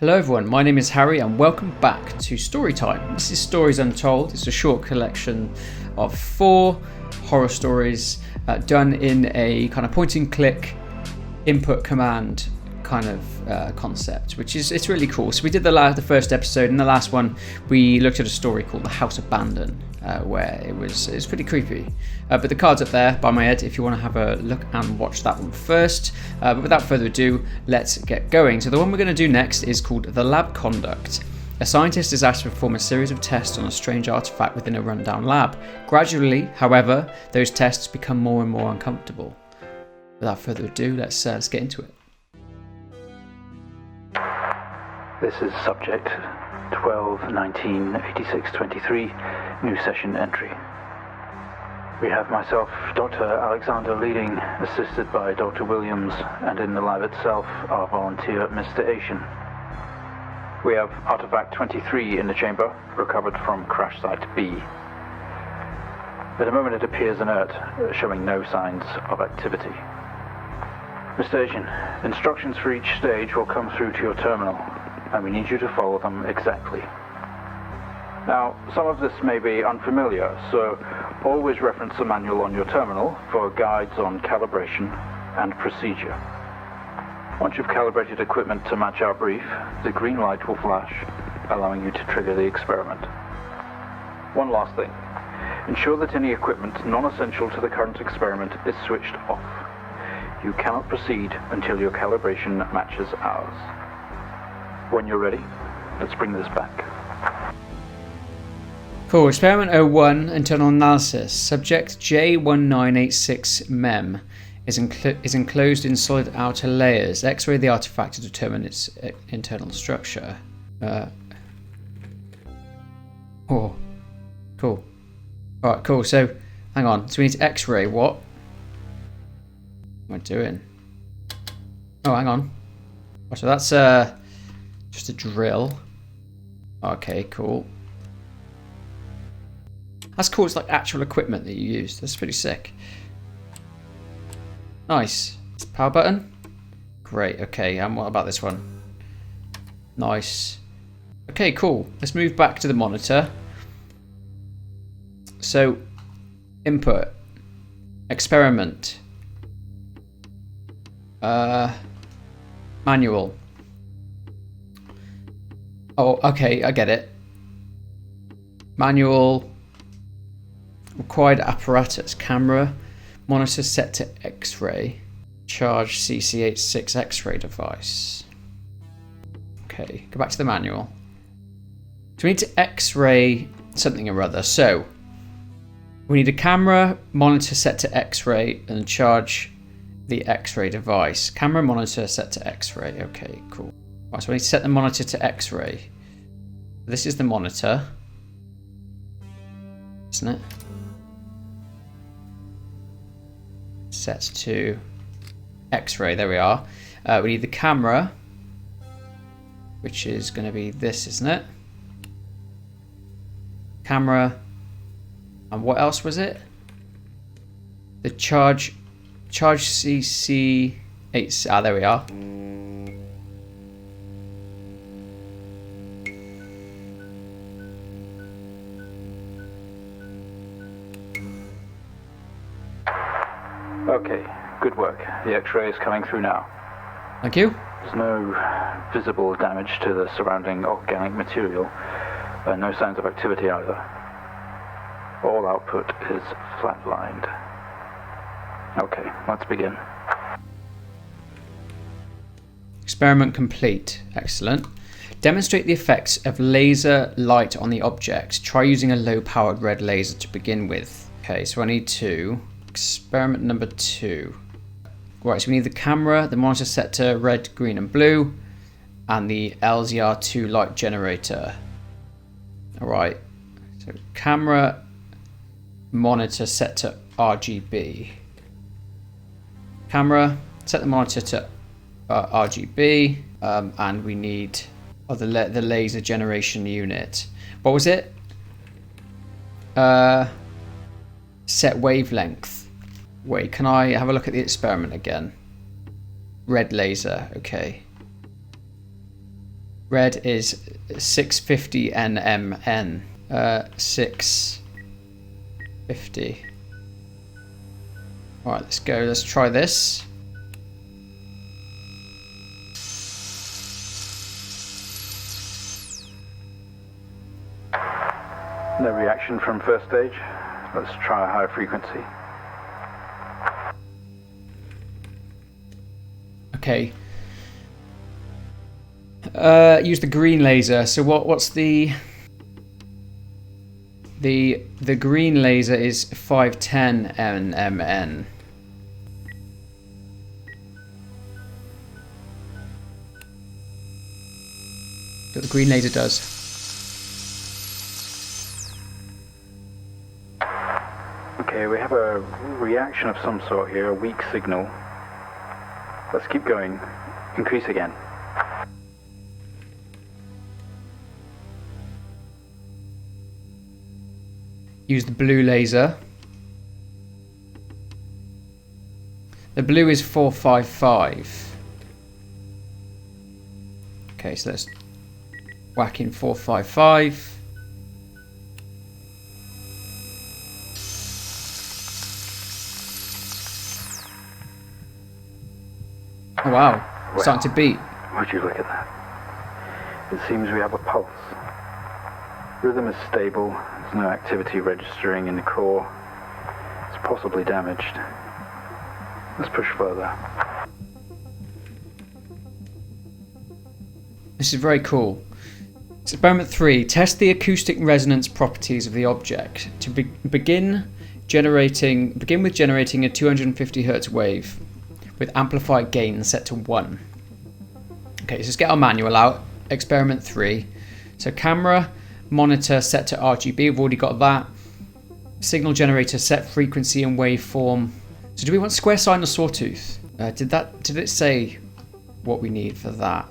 Hello everyone, my name is Harry and welcome back to Storytime. This is Stories Untold. It's a short collection of 4 horror stories done in a kind of point and click input command kind of concept, which is it's really cool. So we did the first episode. In the last one we looked at a story called The House Abandoned, where it's pretty creepy. But the card's up there by my head if you want to have a look and watch that one first. But without further ado, let's get going. So the one we're going to do next is called The Lab Conduct. A scientist is asked to perform a series of tests on a strange artifact within a rundown lab. Gradually, however, those tests become more and more uncomfortable. Without further ado, let's get into it. This is subject 12-19-86-23, new session entry. We have myself, Dr. Alexander leading, assisted by Dr. Williams, and in the lab itself, our volunteer, Mr. Asian. We have artifact 23 in the chamber, recovered from crash site B. At the moment it appears inert, showing no signs of activity. Mr. Asian, instructions for each stage will come through to your terminal, and we need you to follow them exactly. Now, some of this may be unfamiliar, so always reference the manual on your terminal for guides on calibration and procedure. Once you've calibrated equipment to match our brief, the green light will flash, allowing you to trigger the experiment. One last thing. Ensure that any equipment non-essential to the current experiment is switched off. You cannot proceed until your calibration matches ours. When you're ready, let's bring this back. Cool. Experiment 01, internal analysis. Subject J1986 is enclosed in solid outer layers. X-ray the artifact to determine its internal structure. Oh, cool. Alright, cool. So, hang on. So we need to X-ray what? What am I doing? Oh, hang on. Oh, so that's just a drill. Okay, cool. That's cool. It's like actual equipment that you use. That's pretty sick. Nice. Power button. Great. Okay. And what about this one? Nice. Okay, cool. Let's move back to the monitor. So, input. Experiment. Manual. Oh, okay, I get it. Manual. Required apparatus. Camera. Monitor set to X-ray. Charge CC86 X-ray device. Okay, go back to the manual. So we need to X-ray something or other. So, we need a camera, monitor set to X-ray, and charge the X-ray device. Camera, monitor set to X-ray. Okay, cool. Right, so we need to set the monitor to X-ray. This is the monitor, isn't it? Set to X-ray. There we are. We need the camera, which is going to be this, isn't it? Camera, and what else was it? The charge CC8. Ah, there we are. Okay, good work. The X-ray is coming through now. Thank you. There's no visible damage to the surrounding organic material, and no signs of activity either. All output is flatlined. Okay, let's begin. Experiment complete. Excellent. Demonstrate the effects of laser light on the object. Try using a low-powered red laser to begin with. Okay, so I need to... Experiment number 2. Right, so we need the camera, the monitor set to red, green and blue, and the LZR2 light generator. Alright, so camera, monitor set to RGB. Camera, set the monitor to RGB, and we need the laser generation unit. What was it? Set wavelength. Wait, can I have a look at the experiment again? Red laser, okay. Red is 650 nmn. 650. Alright, let's go. Let's try this. No reaction from first stage. Let's try a higher frequency. Okay. Use the green laser. So what's the green laser is 510 nmn. What the green laser does. Okay, we have a reaction of some sort here, a weak signal. Let's keep going. Increase again. Use the blue laser. The blue is 455. Okay, so let's whack in 455. Oh wow, Well, starting to beat. Would you look at that? It seems we have a pulse. Rhythm is stable, there's no activity registering in the core. It's possibly damaged. Let's push further. This is very cool. Experiment 3. Test the acoustic resonance properties of the object. To begin with generating a 250 Hz wave with amplifier gain set to 1. Okay, so let's get our manual out. Experiment 3. So camera, monitor set to RGB. We've already got that. Signal generator set frequency and waveform. So do we want square sine or sawtooth? Did it say what we need for that?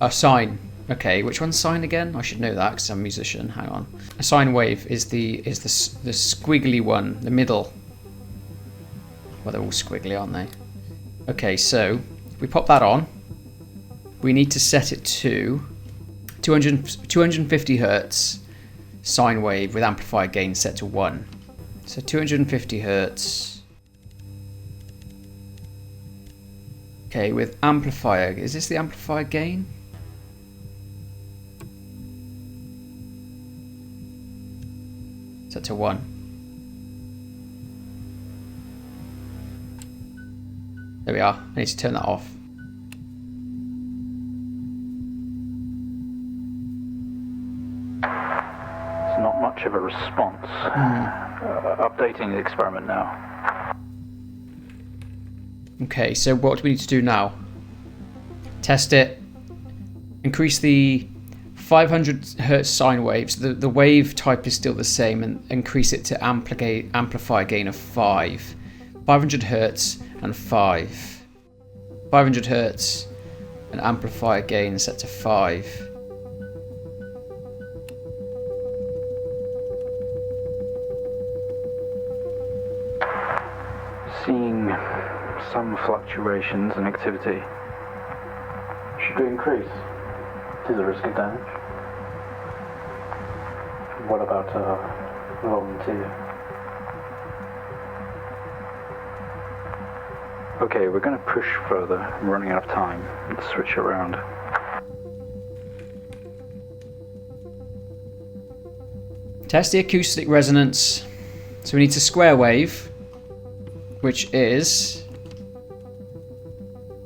Sine. Okay, which one's sine again? I should know that because I'm a musician. Hang on. A sine wave is the squiggly one, the middle. Well, they're all squiggly, aren't they? Okay, so if we pop that on, we need to set it to 250 Hz sine wave with amplifier gain set to 1. So 250 Hz. Okay, with amplifier. Is this the amplifier gain? Set to 1. There we are. I need to turn that off. It's not much of a response. Updating the experiment now. Okay, so what do we need to do now? Test it. Increase the 500 Hz sine waves. The wave type is still the same, and increase it to amplifier gain of 5. 500 Hz and 5. 500 Hz and amplifier gain set to 5. Seeing some fluctuations in activity. Should we increase? It is a risk of damage. What about a volunteer? Okay, we're going to push further. I'm running out of time. Let's switch around. Test the acoustic resonance. So we need to square wave, which is...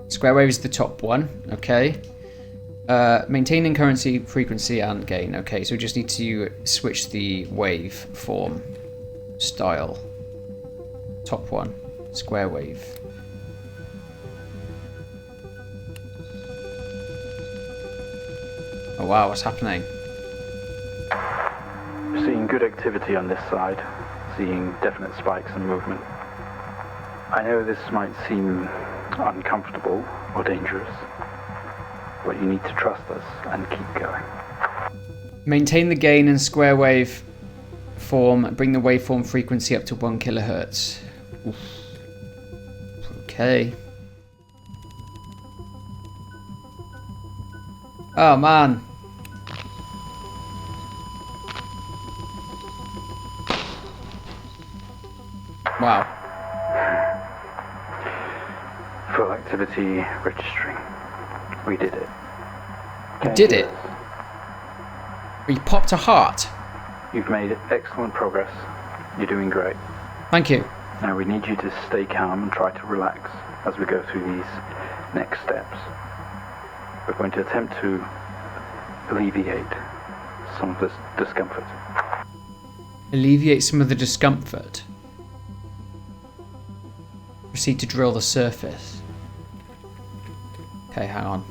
Square wave is the top one, okay. Maintaining currency, frequency, and gain. Okay, so we just need to switch the wave form style. Top one, square wave. Oh wow, what's happening? Seeing good activity on this side. Seeing definite spikes and movement. I know this might seem uncomfortable or dangerous, but you need to trust us and keep going. Maintain the gain and square wave form. Bring the waveform frequency up to 1 kHz. Oof. Okay. Oh man. Wow. Full activity registering. We did it. You did it? You popped a heart? You've made excellent progress. You're doing great. Thank you. Now we need you to stay calm and try to relax as we go through these next steps. We're going to attempt to alleviate some of this discomfort. Alleviate some of the discomfort. Proceed to drill the surface. Okay, hang on.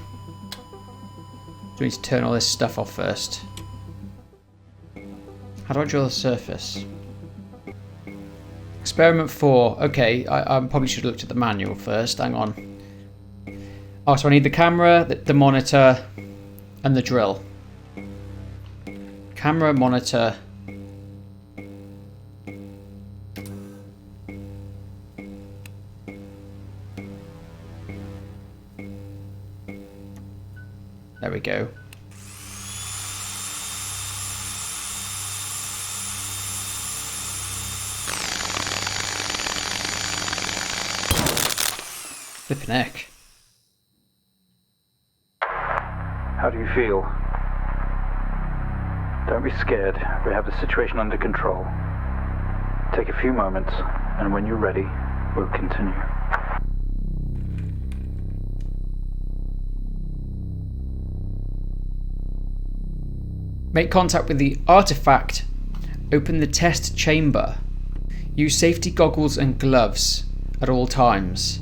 Do we need to turn all this stuff off first? How do I drill the surface? Experiment 4. Okay, I probably should have looked at the manual first. Hang on. Oh, so I need the camera, the monitor, and the drill. Camera, monitor. There we go. Flippin' heck. How do you feel? Don't be scared. We have the situation under control. Take a few moments, and when you're ready, we'll continue. Make contact with the artifact. Open the test chamber. Use safety goggles and gloves at all times.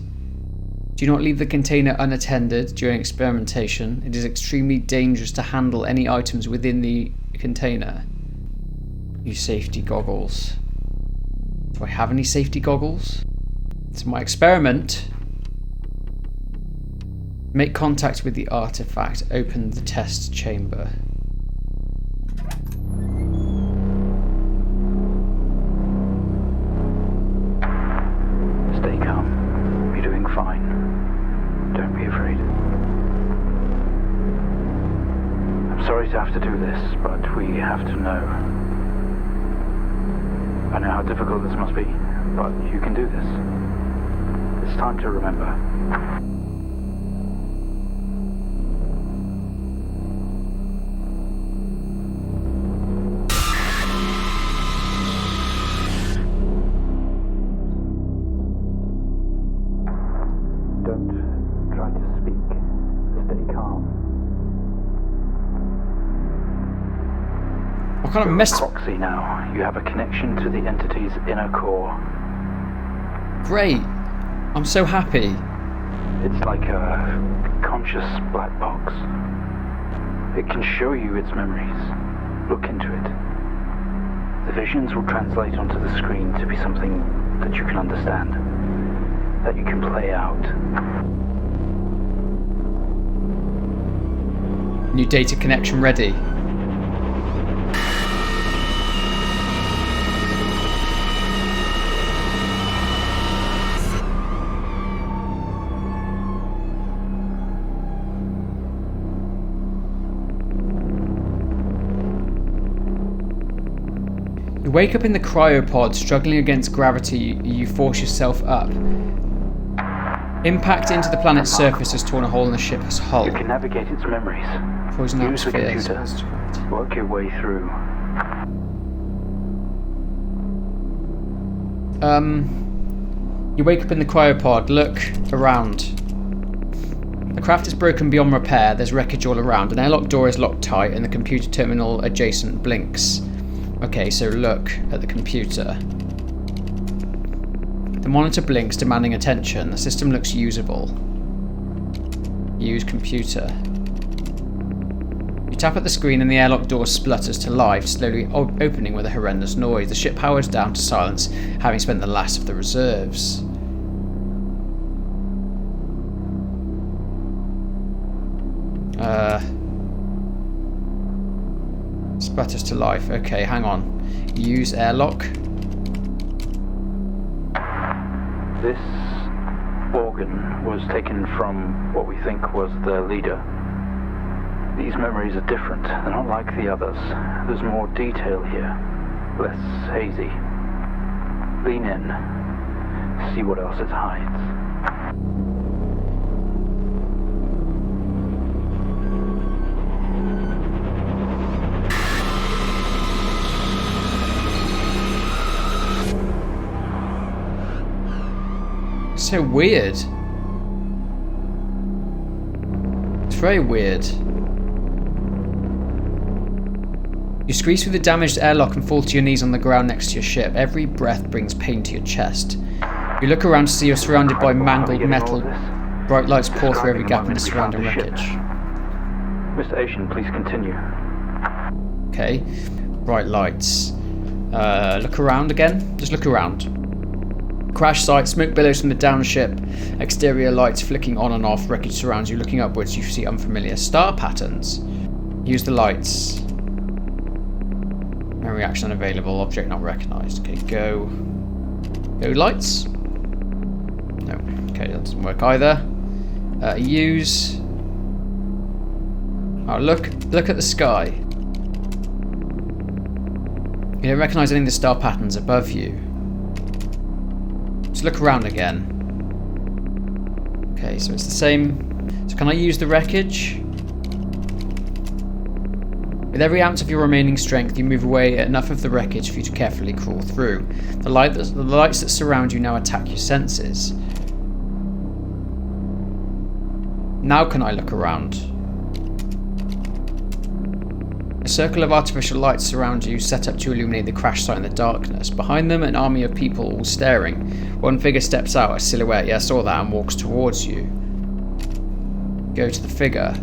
Do not leave the container unattended during experimentation. It is extremely dangerous to handle any items within the container. Use safety goggles. Do I have any safety goggles? It's my experiment. Make contact with the artifact. Open the test chamber. Stay calm. You're doing fine. Don't be afraid. I'm sorry to have to do this, but we have to know. I know how difficult this must be, but you can do this. It's time to remember. Kind of messed. Proxy now. You have a connection to the entity's inner core. Great. I'm so happy. It's like a conscious black box. It can show you its memories. Look into it. The visions will translate onto the screen to be something that you can understand, that you can play out. New data connection ready. You wake up in the cryopod, struggling against gravity. You force yourself up. Impact into the planet's surface has torn a hole in the ship's hull. You can navigate its memories. Poison Use the atmosphere. computer. Work your way through. You wake up in the cryopod. Look around. The craft is broken beyond repair. There's wreckage all around. An airlock door is locked tight, and the computer terminal adjacent blinks. Okay, so look at the computer. The monitor blinks, demanding attention. The system looks usable. Use computer. You tap at the screen and the airlock door splutters to life, slowly opening with a horrendous noise. The ship powers down to silence, having spent the last of the reserves. Splutters to life. Okay, hang on. Use airlock. This organ was taken from what we think was the leader. These memories are different. They're not like the others. There's more detail here. Less hazy. Lean in. See what else it hides. So weird. It's very weird. You squeeze through the damaged airlock and fall to your knees on the ground next to your ship. Every breath brings pain to your chest. You look around to see you're surrounded by mangled metal. Bright lights pour through every gap in the surrounding wreckage. Mr. Asian, please continue. Okay. Bright lights. Look around again. Just look around. Crash site, smoke billows from the downship, exterior lights flicking on and off, wreckage surrounds you. Looking upwards, you see unfamiliar star patterns. Use the lights. No reaction unavailable, object not recognized. Okay, go lights. No, okay, that doesn't work either. Use. Oh, look at the sky. You don't recognize any of the star patterns above you. Just look around again. Okay, so it's the same. So can I use the wreckage? With every ounce of your remaining strength, you move away enough of the wreckage for you to carefully crawl through. The lights that surround you now attack your senses. Now can I look around? A circle of artificial lights surround you, set up to illuminate the crash site in the darkness. Behind them, an army of people all staring. One figure steps out, a silhouette, yeah, I saw that, and walks towards you. Go to the figure.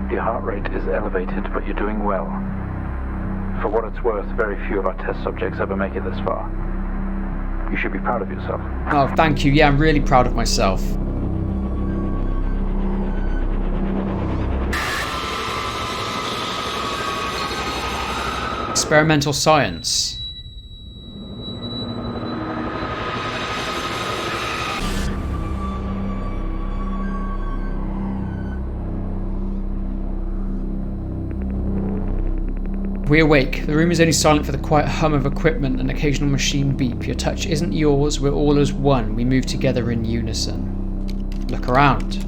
Your heart rate is elevated, but you're doing well. For what it's worth, very few of our test subjects ever make it this far. You should be proud of yourself. Oh, thank you. Yeah, I'm really proud of myself. Experimental science. We awake. The room is only silent for the quiet hum of equipment and occasional machine beep. Your touch isn't yours. We're all as one. We move together in unison. Look around.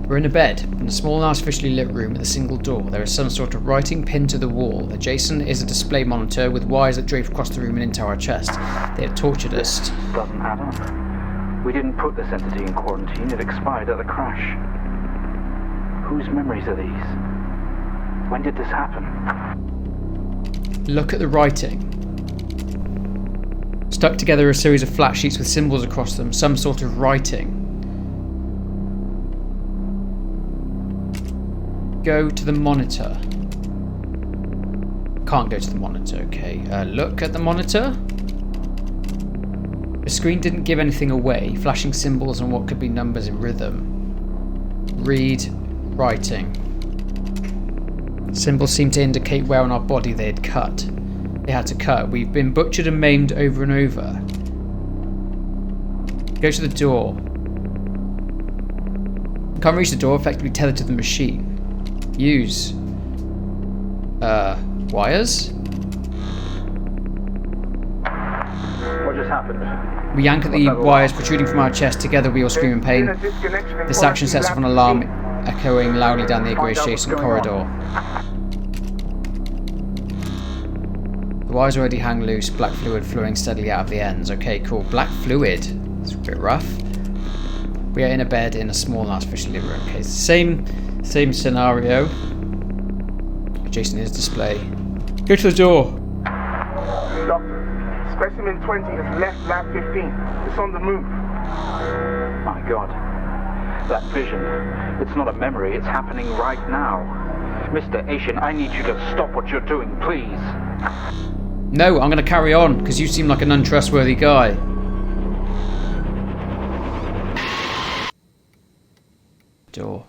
We're in a bed, in a small and artificially lit room with a single door. There is some sort of writing pinned to the wall. Adjacent is a display monitor with wires that drape across the room and into our chest. They had tortured us. Doesn't add up. We didn't put this entity in quarantine. It expired at the crash. Whose memories are these? When did this happen? Look at the writing. Stuck together a series of flat sheets with symbols across them, some sort of writing. Go to the monitor. Can't go to the monitor, okay. Look at the monitor. The screen didn't give anything away, flashing symbols and what could be numbers in rhythm. Read writing. Symbols seem to indicate where on our body they had cut. They had to cut. We've been butchered and maimed over and over. Go to the door. Can't reach the door, effectively tethered to the machine. Use. Wires? What just happened? We yank at the wires protruding from our chest. Together we all scream in pain. This action sets off an alarm echoing loudly down the adjacent corridor. The wires already hang loose, black fluid flowing steadily out of the ends. Okay, cool. Black fluid. It's a bit rough. We are in a bed in a small and artificial living room. Okay, it's the same scenario. Adjacent is display. Go to the door. Doctor, specimen 20 has left lab 15. It's on the move. My God. That vision. It's not a memory, it's happening right now. Mr. Asian, I need you to stop what you're doing, please. No, I'm going to carry on, because you seem like an untrustworthy guy. Door.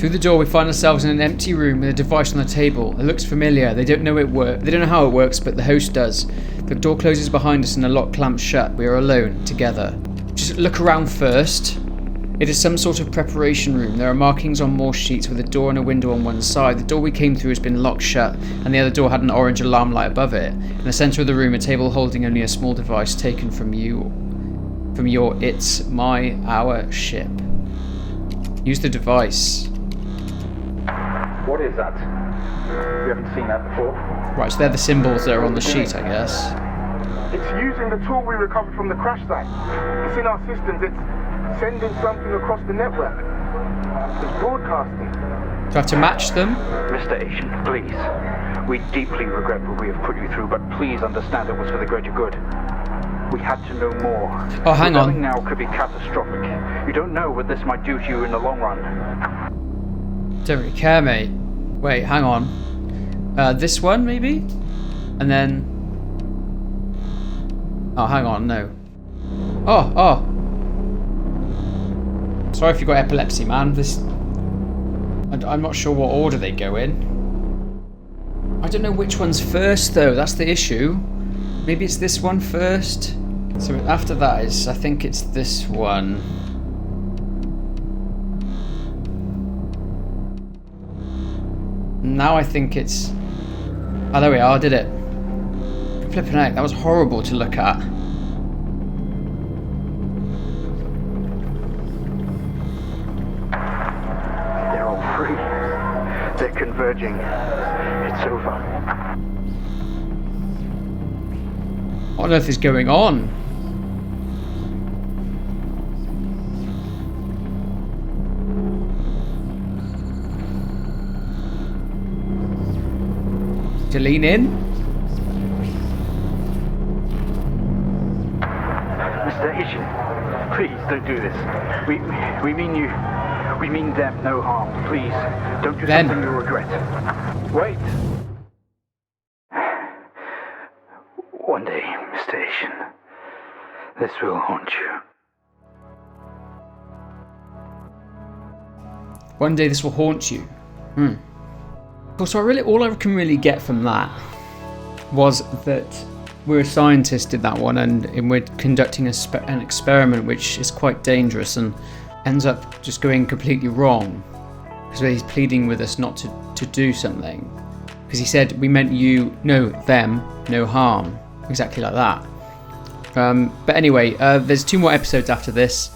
Through the door, we find ourselves in an empty room with a device on the table. It looks familiar. They don't know how it works, but the host does. The door closes behind us and the lock clamps shut. We are alone, together. Just look around first. It is some sort of preparation room. There are markings on more sheets with a door and a window on one side. The door we came through has been locked shut, and the other door had an orange alarm light above it. In the centre of the room, a table holding only a small device taken from your It's My Our ship. Use the device. What is that? We haven't seen that before. Right, so they're the symbols that are on the sheet, I guess. It's using the tool we recovered from the crash site. It's in our systems. It's sending something across the network. It's broadcasting. Do I have to match them? Mr. Asian, please. We deeply regret what we have put you through, but please understand it was for the greater good. We had to know more. Oh, hang on. Rebelling now could be catastrophic. You don't know what this might do to you in the long run. Don't really care, mate. Wait, hang on. This one, maybe? And then... Oh, hang on, no. Oh. Sorry if you've got epilepsy, man. I'm not sure what order they go in. I don't know which one's first, though. That's the issue. Maybe it's this one first. So after that is, I think it's this one. Now I think it's... Oh, there we are, I did it. Flipping out, that was horrible to look at. They're all free. They're converging. It's over. What on earth is going on? To lean in? Mr. Asian, please don't do this. We mean you. We mean them no harm. Please, don't do Them. something you'll regret. Wait. One day, Mr. Asian, this will haunt you. One day this will haunt you. So all I can really get from that was that we're a scientist did that one, and we're conducting an experiment which is quite dangerous and ends up just going completely wrong because he's pleading with us not to do something because he said we meant you, no them, no harm, exactly like that. But anyway, there's 2 more episodes after this.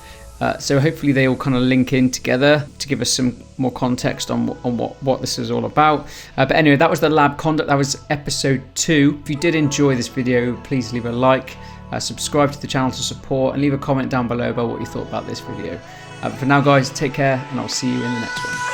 So hopefully they all kind of link in together to give us some more context on what this is all about. But anyway, that was the lab conduct. That was episode 2. If you did enjoy this video, please leave a like, subscribe to the channel to support, and leave a comment down below about what you thought about this video. But for now, guys, take care, and I'll see you in the next one.